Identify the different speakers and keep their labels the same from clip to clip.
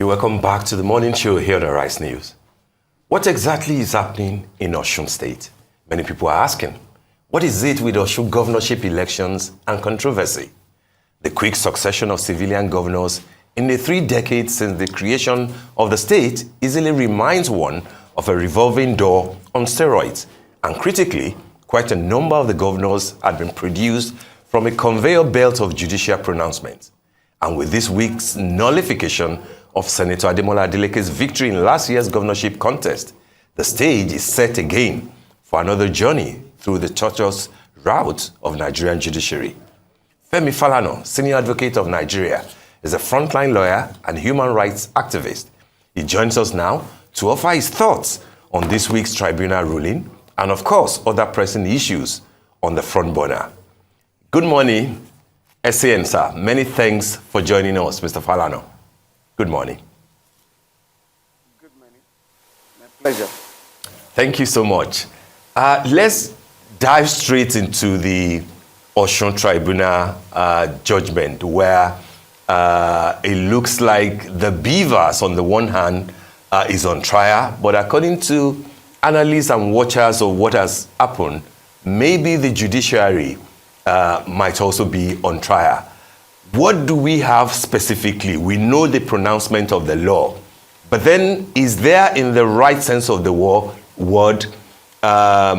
Speaker 1: You're welcome back to the morning show here on the Rice News. What exactly is happening in Osun State? Many people are asking, what is it with Osun governorship elections and controversy? The quick succession of civilian governors in the 3 decades since the creation of the state easily reminds one of a revolving door on steroids. And critically, quite a number of the governors had been produced from a conveyor belt of judicial pronouncements. And with this week's nullification of Senator Adeleke's victory in last year's governorship contest, the stage is set again for another journey through the tortuous route of Nigerian judiciary. Femi Falana, senior advocate of Nigeria, is a frontline lawyer and human rights activist. He joins us now to offer his thoughts on this week's tribunal ruling and, of course, other pressing issues on the front burner. Good morning, SAN, sir. Many thanks for joining us, Mr. Falana. Good morning.
Speaker 2: Good morning. My pleasure.
Speaker 1: Thank you so much. Let's dive straight into the Osun Tribunal judgment, where it looks like the beavers, on the one hand, is on trial, but according to analysts and watchers of what has happened, maybe the judiciary might also be on trial. What do we have specifically? We know the pronouncement of the law, but then is there, in the right sense of the word, a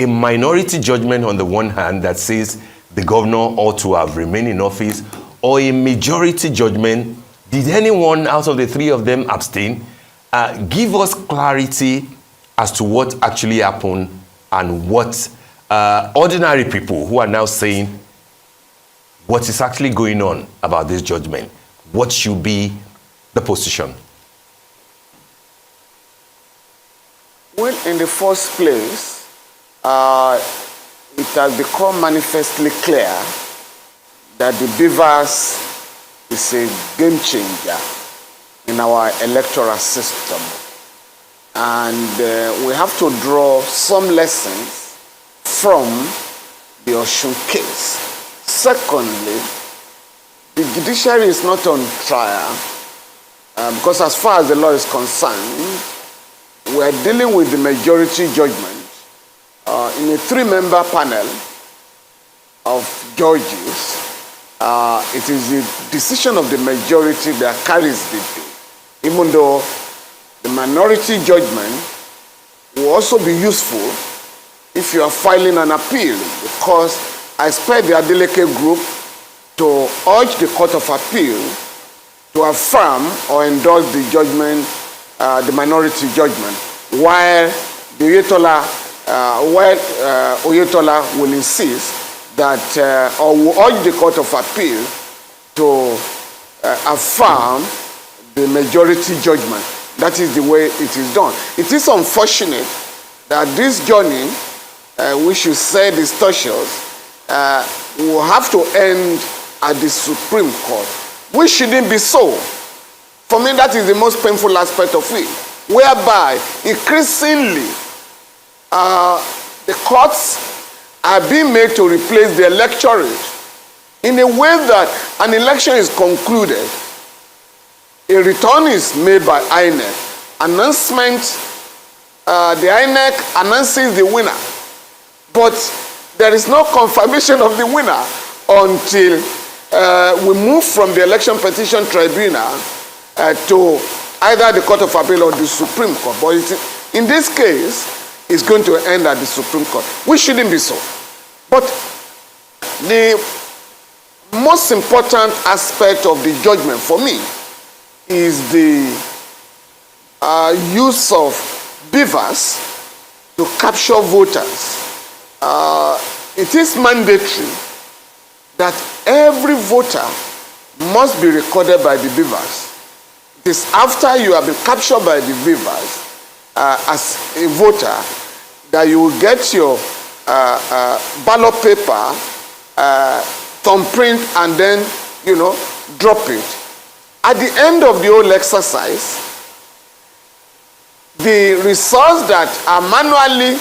Speaker 1: minority judgment on the one hand that says the governor ought to have remained in office, or a majority judgment? Did anyone out of the 3 of them abstain? Give us clarity as to what actually happened and what ordinary people who are now saying, what is actually going on about this judgment? What should be the position?
Speaker 2: Well, in the first place, it has become manifestly clear that the beavers is a game changer in our electoral system. And we have to draw some lessons from the Osun case. Secondly, the judiciary is not on trial because as far as the law is concerned, we are dealing with the majority judgment in a 3-member panel of judges. It is the decision of the majority that carries the day, even though the minority judgment will also be useful if you are filing an appeal, because I expect the Adeleke group to urge the Court of Appeal to affirm or endorse the judgment, the minority judgment, while the Oyetola will insist that, or will urge the Court of Appeal to affirm the majority judgment. That is the way it is done. It is unfortunate that this journey, we should say this tortuous, will have to end at the Supreme Court, which shouldn't be so. For me, that is the most painful aspect of it, whereby increasingly the courts are being made to replace the electorate in a way that an election is concluded, a return is made by INEC, the INEC announces the winner, but there is no confirmation of the winner until we move from the Election Petition Tribunal to either the Court of Appeal or the Supreme Court. But in this case, it's going to end at the Supreme Court, which shouldn't be so. But the most important aspect of the judgment for me is the use of beavers to capture voters. It is mandatory that every voter must be recorded by the beavers. It is after you have been captured by the beavers as a voter that you will get your ballot paper, thumbprint, and then, drop it. At the end of the whole exercise, the results that are manually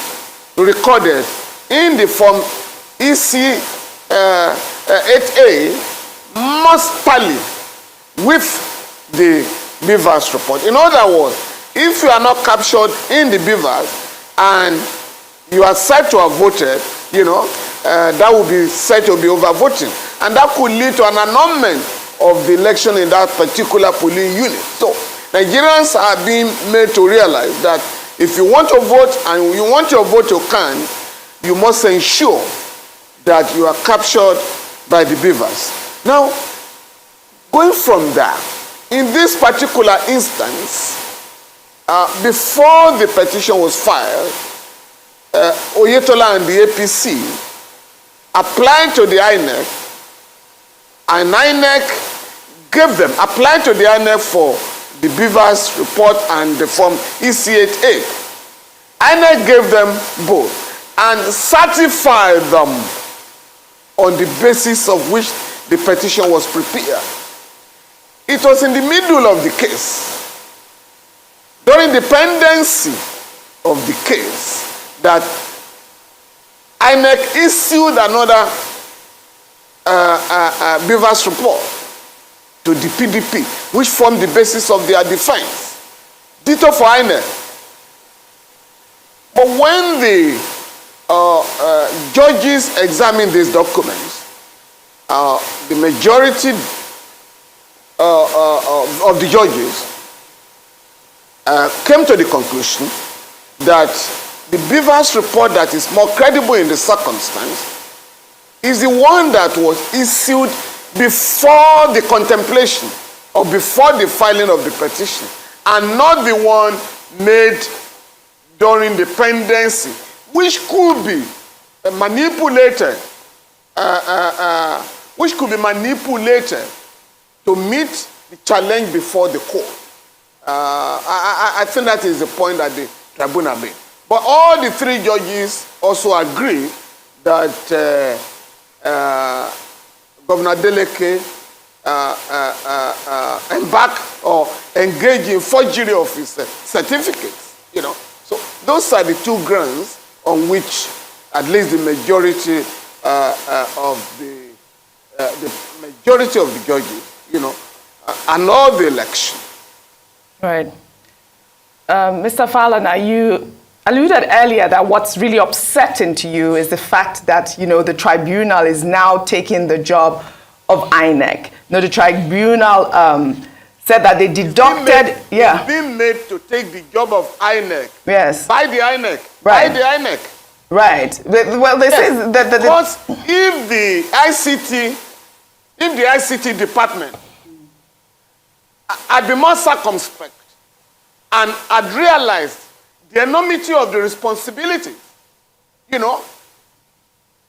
Speaker 2: recorded in the form EC 8A must tally with the Beavers report. In other words, if you are not captured in the Beavers and you are said to have voted, that will be said to be overvoting. And that could lead to an annulment of the election in that particular polling unit. So Nigerians are being made to realize that if you want to vote and you want your vote to count, you must ensure that you are captured by the Beavers. Now, going from there, in this particular instance, before the petition was filed, Oyetola and the APC applied to the INEC, and INEC applied to the INEC for the Beavers report and the form EC8A. INEC gave them both and certified them on the basis of which the petition was prepared. It was in the middle of the case, during the pendency of the case, that INEC issued another Beavers report to the PDP, which formed the basis of their defense. Ditto for INEC. But when the judges examined these documents, the majority of the judges came to the conclusion that the Beavers report that is more credible in the circumstance is the one that was issued before the contemplation or before the filing of the petition, and not the one made during the pendency, which could be manipulated, to meet the challenge before the court. I think that is the point that the tribunal made. But all the three judges also agree that Governor Adeleke embark or engage in forgery of his certificates. So those are the two grounds on which at least the majority of the judges, annul the election.
Speaker 3: Right. Mr. Falana, you alluded earlier that what's really upsetting to you is the fact that, the tribunal is now taking the job of INEC. The tribunal said that they deducted...
Speaker 2: It's been made to take the job of INEC.
Speaker 3: Yes.
Speaker 2: By the INEC.
Speaker 3: Right.
Speaker 2: By the INEC.
Speaker 3: Right. Well, they say that...
Speaker 2: Because if the ICT department had been more circumspect and had realized the enormity of the responsibility,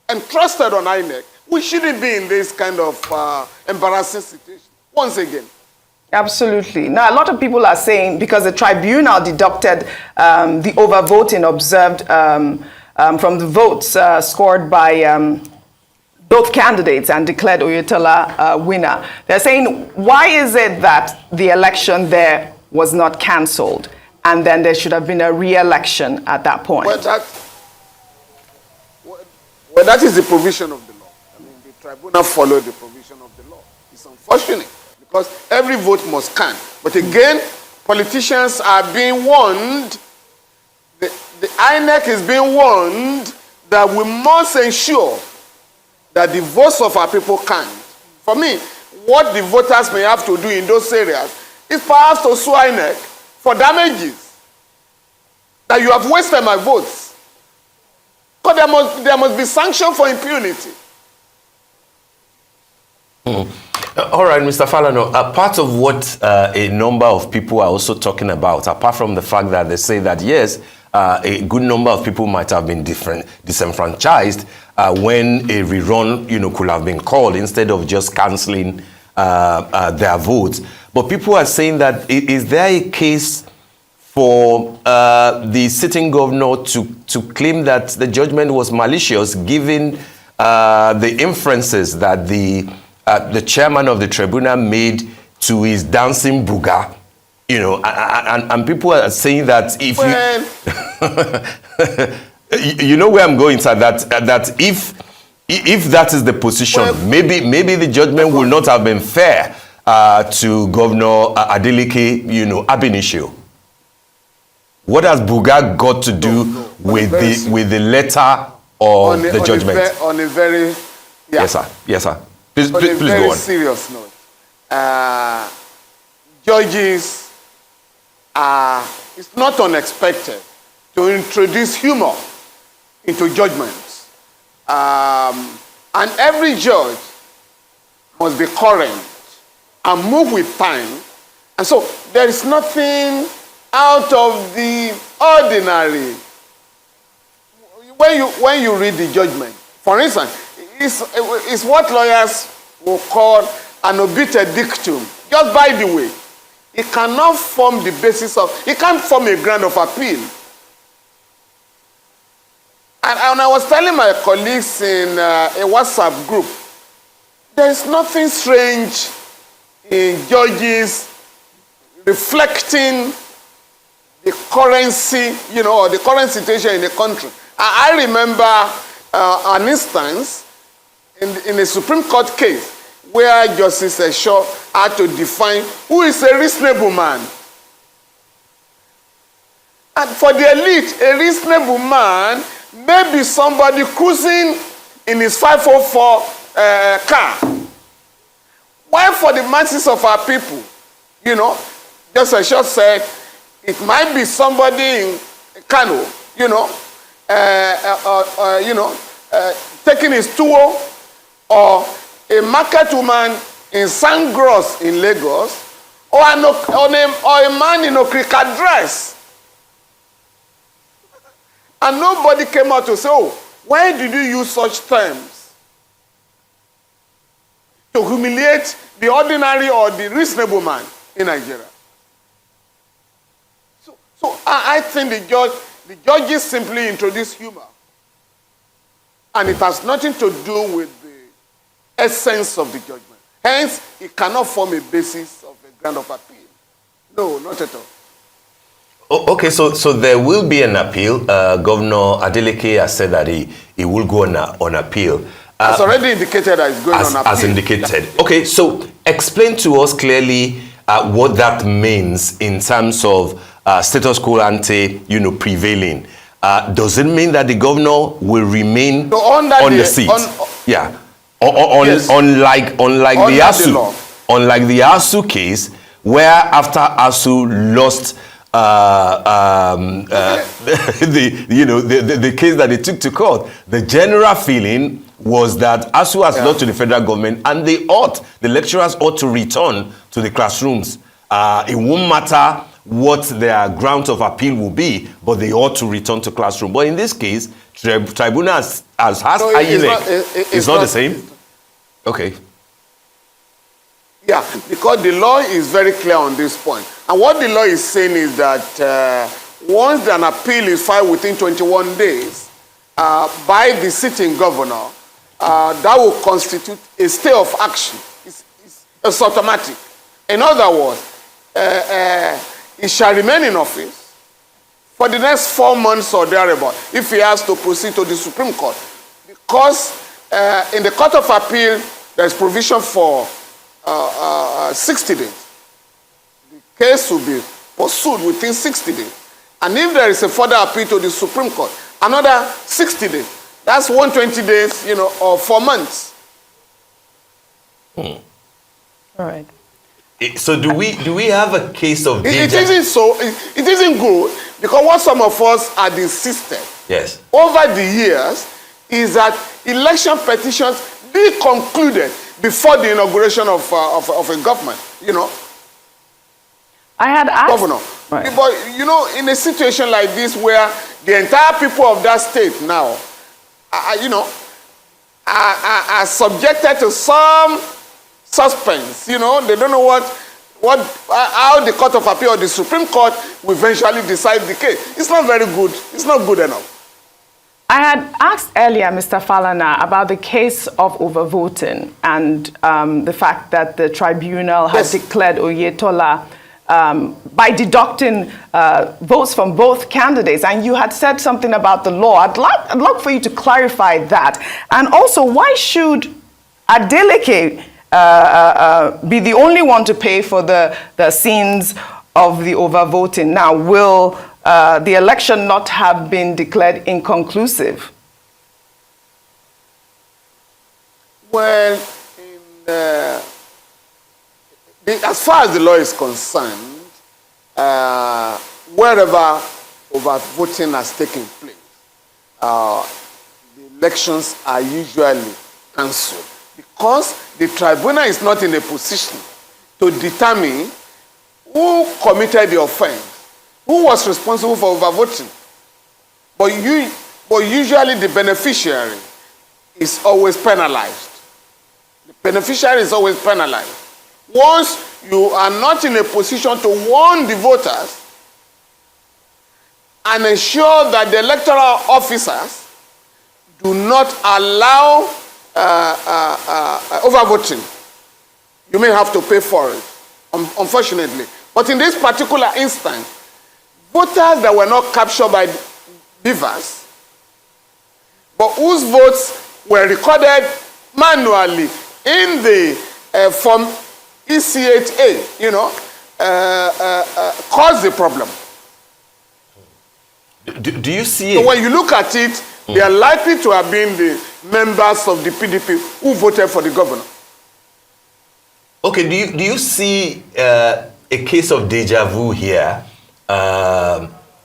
Speaker 2: entrusted on INEC, we shouldn't be in this kind of embarrassing situation once again.
Speaker 3: Absolutely. Now, a lot of people are saying because the tribunal deducted the overvoting observed from the votes scored by both candidates and declared Oyetola winner. They're saying, why is it that the election there was not cancelled? And then there should have been a re-election at that point.
Speaker 2: Well, that is the provision of the law. The tribunal followed the provision of the law. It's unfortunate because every vote must count. But again, politicians are being warned, the INEC is being warned that we must ensure that the votes of our people count. For me, what the voters may have to do in those areas is perhaps to sue INEC for damages. That you have wasted my votes. Because there must be sanction for impunity.
Speaker 1: All right, Mr. Falana, part of what a number of people are also talking about, apart from the fact that they say that, yes, a good number of people might have been disenfranchised when a rerun, could have been called instead of just cancelling their votes. But people are saying that, is there a case for the sitting governor to claim that the judgment was malicious, given the inferences that the chairman of the tribunal made to his dancing buga, and people are saying that if you know where I'm going, sir, that if that is the position, maybe the judgment will not have been fair to Governor Adeleke, ab initio? What has Buga got to do with the letter of the judgment?
Speaker 2: On a very
Speaker 1: yes, sir. Yes, sir. Please go on.
Speaker 2: Very serious note. Judges it's not unexpected to introduce humor into judgments. And every judge must be current and move with time. And so there is nothing out of the ordinary when you read the judgment. For instance, it's what lawyers will call an obiter dictum. Just by the way, it cannot form the basis of, it can't form a ground of appeal. And I was telling my colleagues in a WhatsApp group, there is nothing strange in judges reflecting the currency, or the current situation in the country. I remember an instance in a Supreme Court case where Justice Esho had to define who is a reasonable man. And for the elite, a reasonable man may be somebody cruising in his 504 car. While for the masses of our people, Justice Esho said, it might be somebody in Kano, taking his tour, or a market woman in Sangros in Lagos, or a man in Okrika dress. And nobody came out to say, oh, why did you use such terms to humiliate the ordinary or the reasonable man in Nigeria? So I think the judges simply introduce humor. And it has nothing to do with the essence of the judgment. Hence, it cannot form a basis of a ground of appeal. No, not at all.
Speaker 1: Okay, so there will be an appeal. Governor Adeleke has said that he will go on appeal.
Speaker 2: It's already indicated that it's going on appeal.
Speaker 1: As indicated. Okay, so explain to us clearly what that means in terms of status quo ante, prevailing. Does it mean that the governor will remain on the seat? Yes. Unlike the ASU, unlike the ASU case, where after ASU lost the case that they took to court, the general feeling was that ASU has lost to the federal government, and the lecturers ought to return to the classrooms. It won't matter what their grounds of appeal will be, but they ought to return to classroom. But in this case, Tribunal has INEC. It's not the same? Okay.
Speaker 2: Yeah, because the law is very clear on this point. And what the law is saying is that once an appeal is filed within 21 days by the sitting governor, that will constitute a stay of action. It's automatic. In other words, he shall remain in office for the next 4 months or thereabout if he has to proceed to the Supreme Court. Because in the Court of Appeal, there is provision for 60 days. The case will be pursued within 60 days. And if there is a further appeal to the Supreme Court, another 60 days. That's 120 days, or 4 months.
Speaker 3: All right.
Speaker 1: So do we have a case of
Speaker 2: it isn't good, because what some of us had insisted over the years is that election petitions be concluded before the inauguration of a government,
Speaker 3: I had asked
Speaker 2: governor. Right. But in a situation like this where the entire people of that state now are subjected to some suspense, they don't know how the Court of Appeal or the Supreme Court will eventually decide the case. It's not very good. It's not good enough.
Speaker 3: I had asked earlier, Mr. Falana, about the case of overvoting and the fact that the tribunal has declared Oyetola by deducting votes from both candidates. And you had said something about the law. I'd like for you to clarify that. And also, why should Adeleke be the only one to pay for the sins of the overvoting. Now, will the election not have been declared inconclusive?
Speaker 2: Well, as far as the law is concerned, wherever overvoting has taken place, the elections are usually cancelled because the tribunal is not in a position to determine who committed the offense, who was responsible for overvoting. But usually the beneficiary is always penalized. The beneficiary is always penalized. Once you are not in a position to warn the voters and ensure that the electoral officers do not allow overvoting, you may have to pay for it, unfortunately. But in this particular instance, voters that were not captured by beavers, but whose votes were recorded manually in the form EC8A, caused the problem.
Speaker 1: Do you see
Speaker 2: So when you look at it, they are likely to have been the members of the PDP who voted for the governor.
Speaker 1: Okay, do you see a case of deja vu here?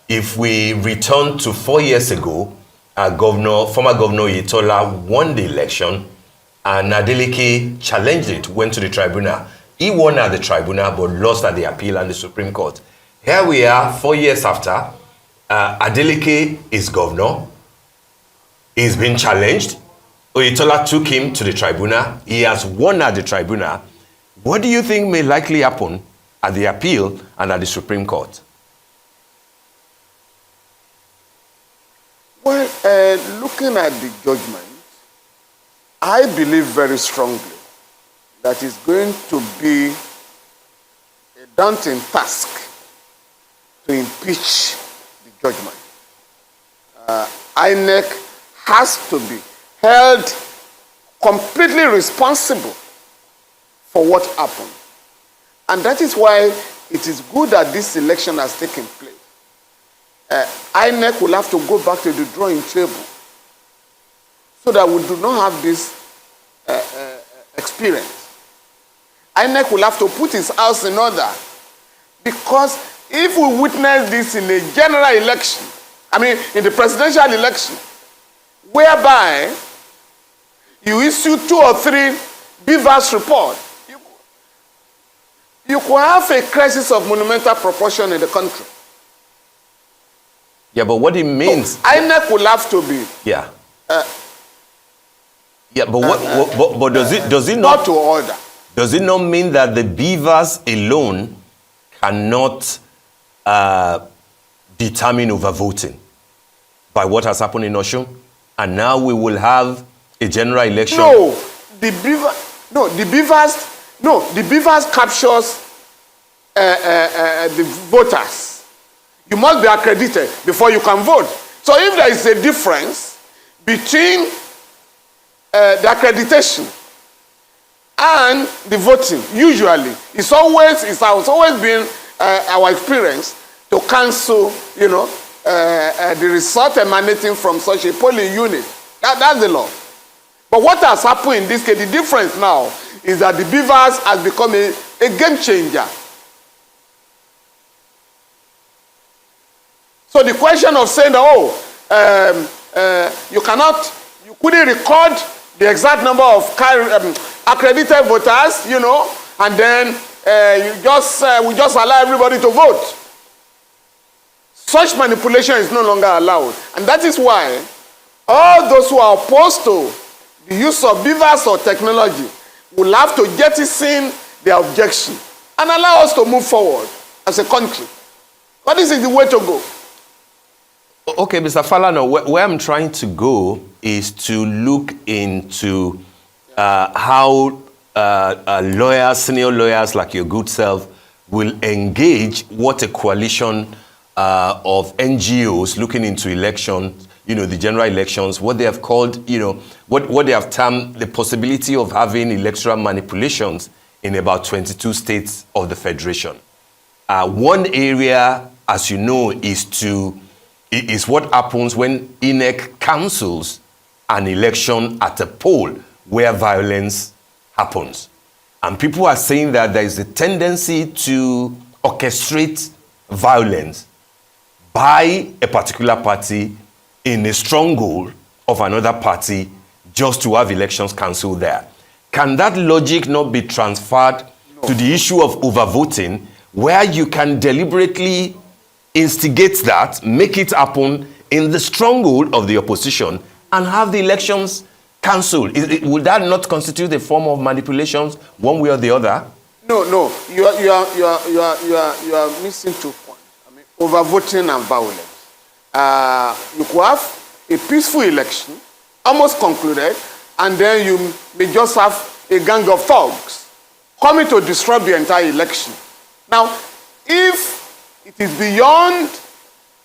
Speaker 1: If we return to 4 years ago, former Governor Oyetola won the election and Adeleke challenged it, went to the tribunal. He won at the tribunal but lost at the appeal and the Supreme Court. Here we are 4 years after. Adeleke is governor. He's been challenged. Oyetola took him to the tribunal. He has won at the tribunal. What do you think may likely happen at the appeal and at the Supreme Court?
Speaker 2: Well, looking at the judgment, I believe very strongly that it's going to be a daunting task to impeach the judgment. INEC has to be held completely responsible for what happened. And that is why it is good that this election has taken place. INEC will have to go back to the drawing table so that we do not have this experience. INEC will have to put his house in order, because if we witness this in a general election, in the presidential election, whereby you issue 2 or 3 beavers report, you could have a crisis of monumental proportion in the country.
Speaker 1: Yeah, but what it means...
Speaker 2: So, INEC will have to be...
Speaker 1: Yeah. But does it not...
Speaker 2: to order.
Speaker 1: Does it not mean that the beavers alone cannot determine overvoting by what has happened in Osun? And now we will have a general election?
Speaker 2: No, the beavers captures the voters. You must be accredited before you can vote. So if there is a difference between the accreditation and the voting, usually it's always been our experience to cancel, the result emanating from such a polling unit. That's the law. But what has happened in this case, the difference now is that the beavers has become a game changer. So the question of saying, you couldn't record the exact number of accredited voters, and then we just allow everybody to vote. Such manipulation is no longer allowed. And that is why all those who are opposed to the use of beavers or technology will have to jettison their objection and allow us to move forward as a country. But this is the way to go.
Speaker 1: Okay, Mr. Falana, where I'm trying to go is to look into how senior lawyers like your good self will engage what a coalition of NGOs looking into elections the general elections, what they have called, what they have termed the possibility of having electoral manipulations in about 22 states of the Federation. One area, as you know, is what happens when INEC cancels an election at a poll where violence happens. And people are saying that there is a tendency to orchestrate violence by a particular party in a stronghold of another party just to have elections cancelled there. Can that logic not be transferred to the issue of overvoting, where you can deliberately instigate that, make it happen in the stronghold of the opposition, and have the elections cancelled? Would that not constitute a form of manipulations, one way or the other?
Speaker 2: No. You are missing 2 points. I mean, overvoting and violence. You could have a peaceful election, almost concluded, and then you may just have a gang of thugs coming to disrupt the entire election. Now, if it is beyond,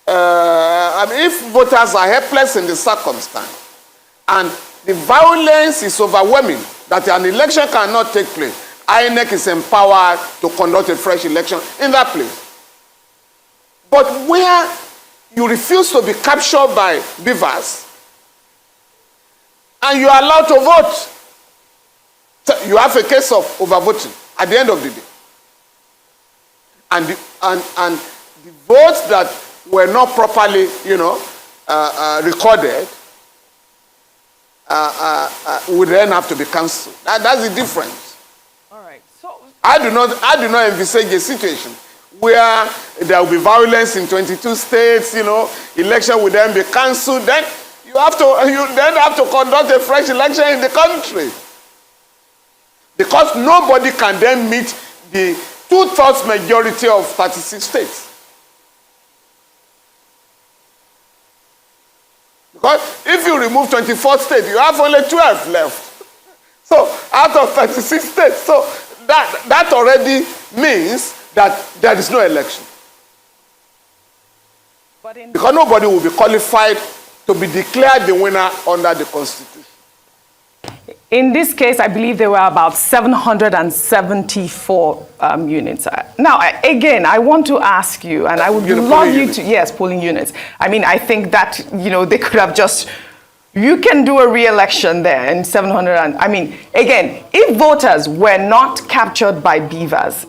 Speaker 2: if voters are helpless in the circumstance, and the violence is overwhelming, that an election cannot take place, INEC is empowered to conduct a fresh election in that place. But where you refuse to be captured by beavers, and you are allowed to vote, so you have a case of overvoting at the end of the day. And the votes that were not properly, recorded would then have to be cancelled. That's the difference.
Speaker 3: All right. So
Speaker 2: I do not envisage a situation where there will be violence in 22 states. Election will then be cancelled. Then you then have to conduct a fresh election in the country, because nobody can then meet the 2/3 majority of 36 states. Because if you remove 24 states, you have only 12 left. So out of 36 states, so that already means that there is no election. Because nobody will be qualified to be declared the winner under the Constitution.
Speaker 3: in this case, I believe there were about 774 units. Now, again, I want to ask you, and I would love you to, yes, polling units. I mean, I think that, they could have just, you can do a re-election there in 700. I mean, again, if voters were not captured by beavers,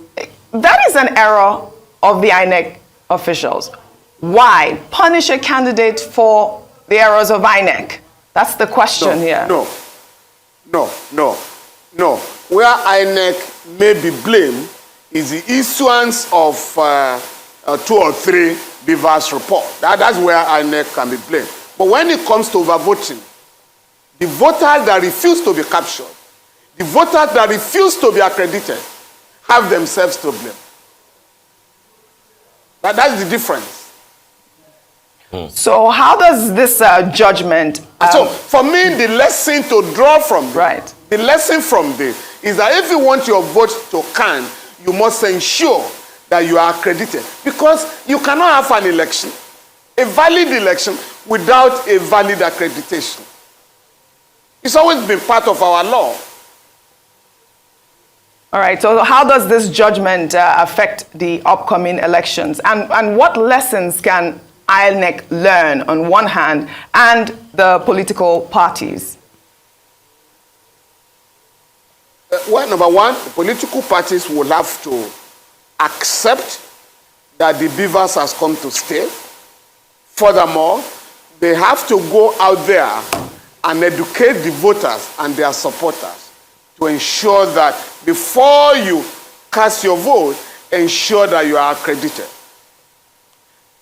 Speaker 3: that is an error of the INEC officials. Why punish a candidate for the errors of INEC? That's the question here.
Speaker 2: No. Where INEC may be blamed is the issuance of 2 or 3 beavers report. That's where INEC can be blamed. But when it comes to overvoting, the voters that refuse to be captured, the voters that refuse to be accredited, have themselves to blame. That's the difference.
Speaker 3: So how does this judgment...
Speaker 2: So for me, the lesson to draw from this,
Speaker 3: right.
Speaker 2: The lesson from this is that if you want your vote to count, you must ensure that you are accredited. Because you cannot have an election, a valid election, without a valid accreditation. It's always been part of our law.
Speaker 3: All right, so how does this judgment affect the upcoming elections? And what lessons can INEC learn on one hand, and the political parties?
Speaker 2: Well, number one, the political parties will have to accept that the beavers has come to stay. Furthermore, they have to go out there and educate the voters and their supporters to ensure that before you cast your vote, ensure that you are accredited.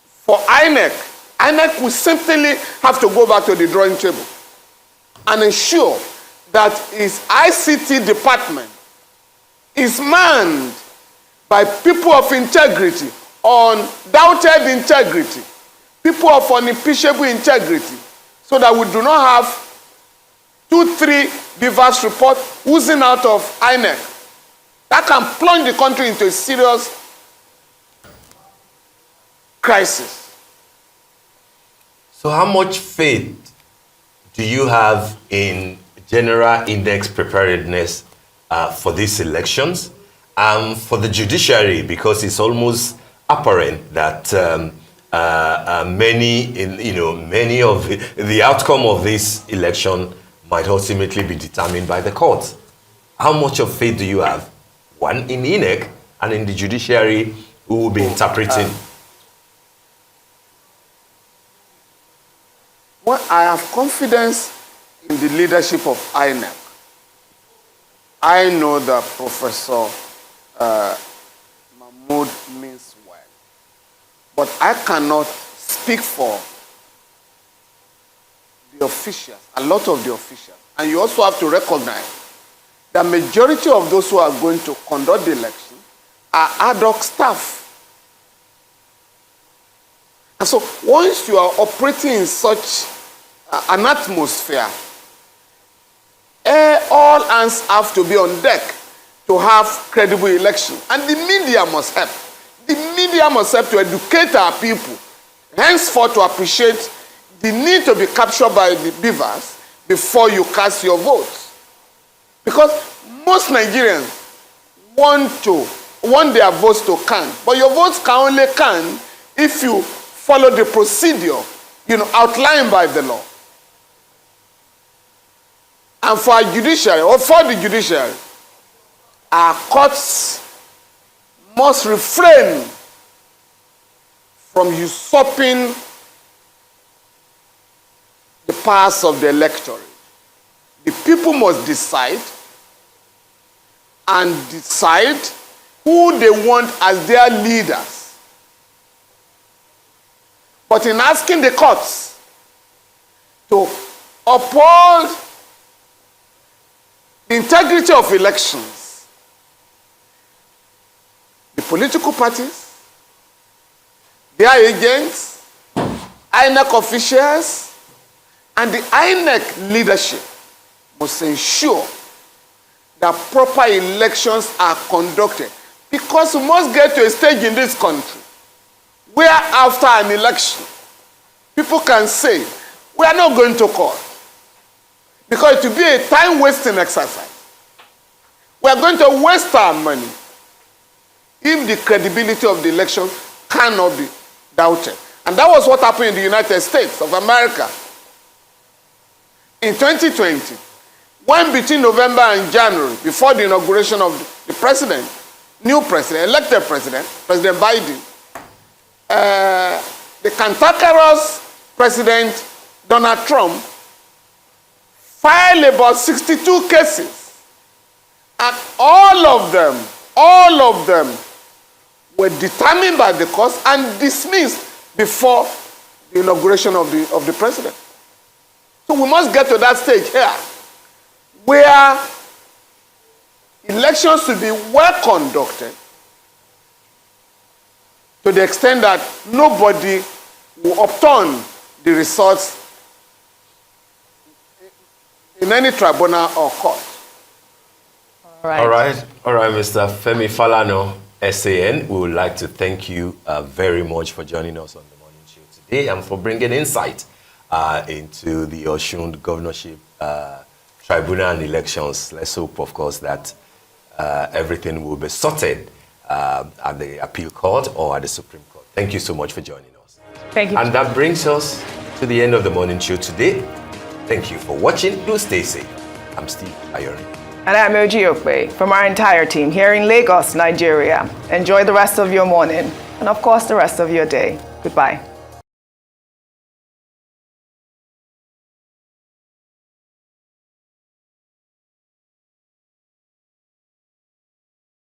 Speaker 2: For INEC will simply have to go back to the drawing table and ensure that its ICT department is manned by people of integrity, undoubted integrity, people of unimpeachable integrity, so that we do not have 2-3 beavers report oozing out of INEC. That can plunge the country into a serious crisis.
Speaker 1: So how much faith do you have in general INEC preparedness for these elections and for the judiciary? Because it's almost apparent that many of the outcome of this election might ultimately be determined by the courts. How much of faith do you have? One, in INEC and in the judiciary who will be interpreting.
Speaker 2: Well, I have confidence in the leadership of INEC. I know that Professor Mahmood means well, but I cannot speak for the officials, a lot of the officials. And you also have to recognize the majority of those who are going to conduct the election are ad hoc staff. And so once you are operating in such an atmosphere, all hands have to be on deck to have credible election. And the media must help. The media must help to educate our people, henceforth to appreciate the need to be captured by the beavers before you cast your votes. Because most Nigerians want their votes to count, but your votes can only count if you follow the procedure, outlined by the law. And for our judiciary, or for the judiciary, our courts must refrain from usurping the powers of the electorate. The people must decide who they want as their leaders. But in asking the courts to uphold the integrity of elections, the political parties, their agents, INEC officials, and the INEC leadership must ensure that proper elections are conducted. Because we must get to a stage in this country where after an election, people can say, we are not going to court. Because it will be a time-wasting exercise. We are going to waste our money if the credibility of the election cannot be doubted. And that was what happened in the United States of America. In 2020, when between November and January, before the inauguration of the president, new president, elected president, President Biden, the cantankerous President Donald Trump filed about 62 cases. And all of them were determined by the courts and dismissed before the inauguration of the president. So we must get to that stage here where elections should be well conducted to the extent that nobody will upturn the results in any tribunal or court.
Speaker 1: All right, Mr. Femi Falana, SAN, we would like to thank you very much for joining us on the morning show today and for bringing insight into the Osun governorship tribunal and elections. Let's hope, of course, that everything will be sorted at the appeal court or at the Supreme Court. Thank you so much for joining us.
Speaker 3: Thank you.
Speaker 1: And that brings us to the end of the morning show today. Thank you for watching. Do stay safe. I'm Steve Ayori.
Speaker 3: And I'm Oji Okwe from our entire team here in Lagos, Nigeria. Enjoy the rest of your morning and, of course, the rest of your day. Goodbye.